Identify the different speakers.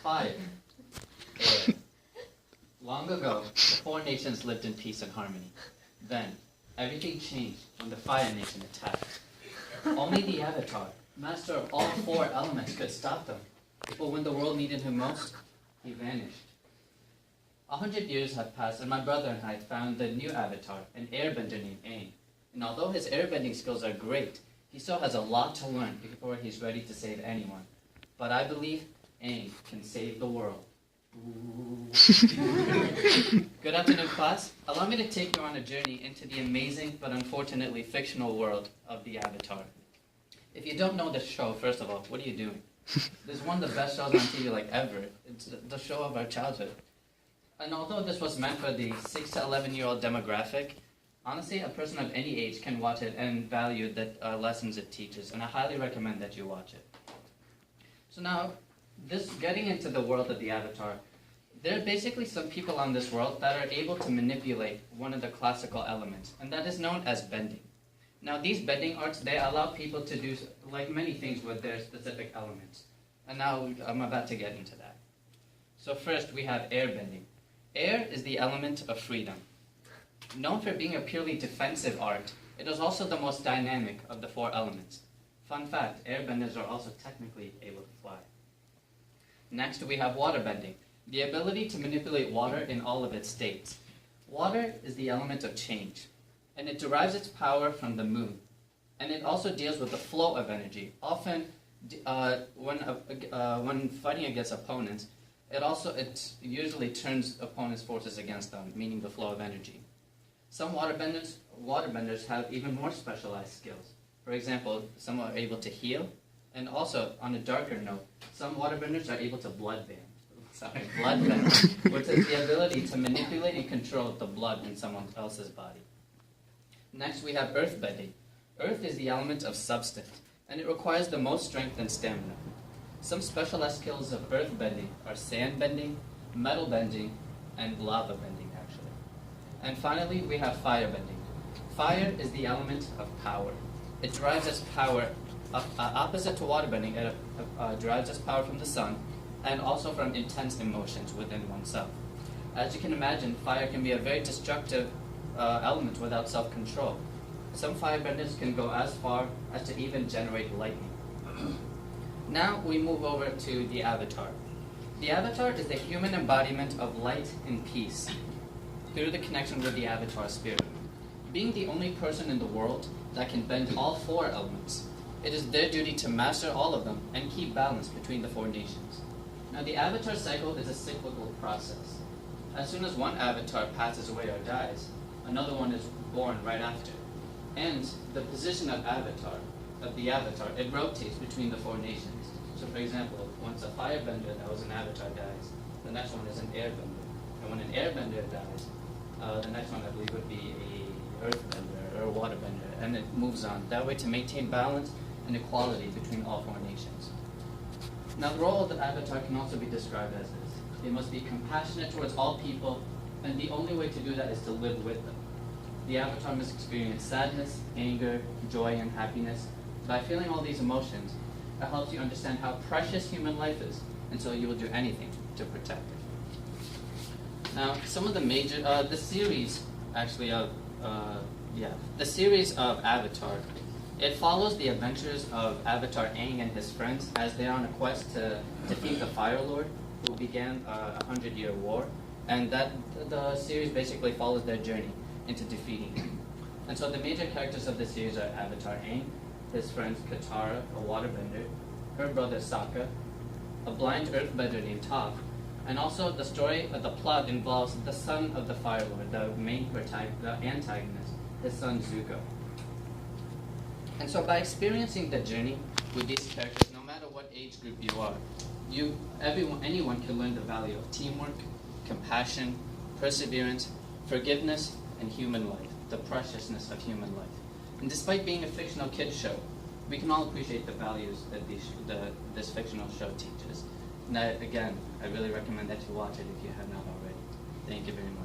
Speaker 1: Fire. Air. Long ago, the four nations lived in peace and harmony. Then, everything changed when the Fire Nation attacked. Only the Avatar, master of all four elements, could stop them. But when the world needed him most, he vanished. 100 years have passed, and my brother and I found the new Avatar, an airbender named Aang. And although his airbending skills are great, he still has a lot to learn before he's ready to save anyone. But I believe Aang can save the world. Good afternoon, class. Allow me to take you on a journey into the amazing but unfortunately fictional world of the Avatar. If you don't know the show, first of all, what are you doing? This is one of the best shows on TV like ever. It's the show of our childhood. And although this was meant for the 6 to 11-year-old demographic, honestly, a person of any age can watch it and value the lessons it teaches, and I highly recommend that you watch it. So now, getting into the world of the Avatar, there are basically some people on this world that are able to manipulate one of the classical elements, and that is known as bending. Now, these bending arts, they allow people to do like many things with their specific elements. And now I'm about to get into that. So first, we have air bending. Air is the element of freedom. Known for being a purely defensive art, it is also the most dynamic of the four elements. Fun fact, airbenders are also technically able to fly. Next, we have water bending, the ability to manipulate water in all of its states. Water is the element of change, and it derives its power from the moon. And it also deals with the flow of energy. Often, when fighting against opponents, it usually turns opponents' forces against them, meaning the flow of energy. Some waterbenders have even more specialized skills. For example, some are able to heal, and also, on a darker note, some waterbenders are able to bloodbend, which is the ability to manipulate and control the blood in someone else's body. Next, we have earth bending. Earth is the element of substance, and it requires the most strength and stamina. Some specialized skills of earth bending are sand bending, metal bending, and lava bending, actually. And finally, we have fire bending. Fire is the element of power. It derives its power, opposite to water bending, it derives its power from the sun, and also from intense emotions within oneself. As you can imagine, fire can be a very destructive element without self-control. Some firebenders can go as far as to even generate lightning. Now we move over to the Avatar. The Avatar is the human embodiment of light and peace through the connection with the Avatar spirit. Being the only person in the world that can bend all four elements, it is their duty to master all of them and keep balance between the four nations. Now the Avatar cycle is a cyclical process. As soon as one Avatar passes away or dies, another one is born right after. And the position of the Avatar, it rotates between the four nations. So for example, once a firebender that was an Avatar dies, the next one is an airbender. And when an airbender dies, the next one I believe would be a earthbender or a waterbender, and it moves on. That way to maintain balance and equality between all four nations. Now the role of the Avatar can also be described as this. They must be compassionate towards all people, and the only way to do that is to live with them. The Avatar must experience sadness, anger, joy, and happiness. By feeling all these emotions, it helps you understand how precious human life is, and so you will do anything to protect it. Now, some of the major, the series of Avatar, it follows the adventures of Avatar Aang and his friends as they are on a quest to defeat the Fire Lord, who began a 100-year war, and that the series basically follows their journey into defeating him. And so the major characters of the series are Avatar Aang, his friends Katara, a waterbender, her brother Sokka, a blind earthbender named Toph, and also the story of the plot involves the son of the Fire Lord, the antagonist, his son Zuko. And so by experiencing the journey with these characters, no matter what age group you are, anyone can learn the value of teamwork, compassion, perseverance, forgiveness, and human life, the preciousness of human life. And despite being a fictional kids show, we can all appreciate the values that this fictional show teaches. And again, I really recommend that you watch it if you have not already. Thank you very much.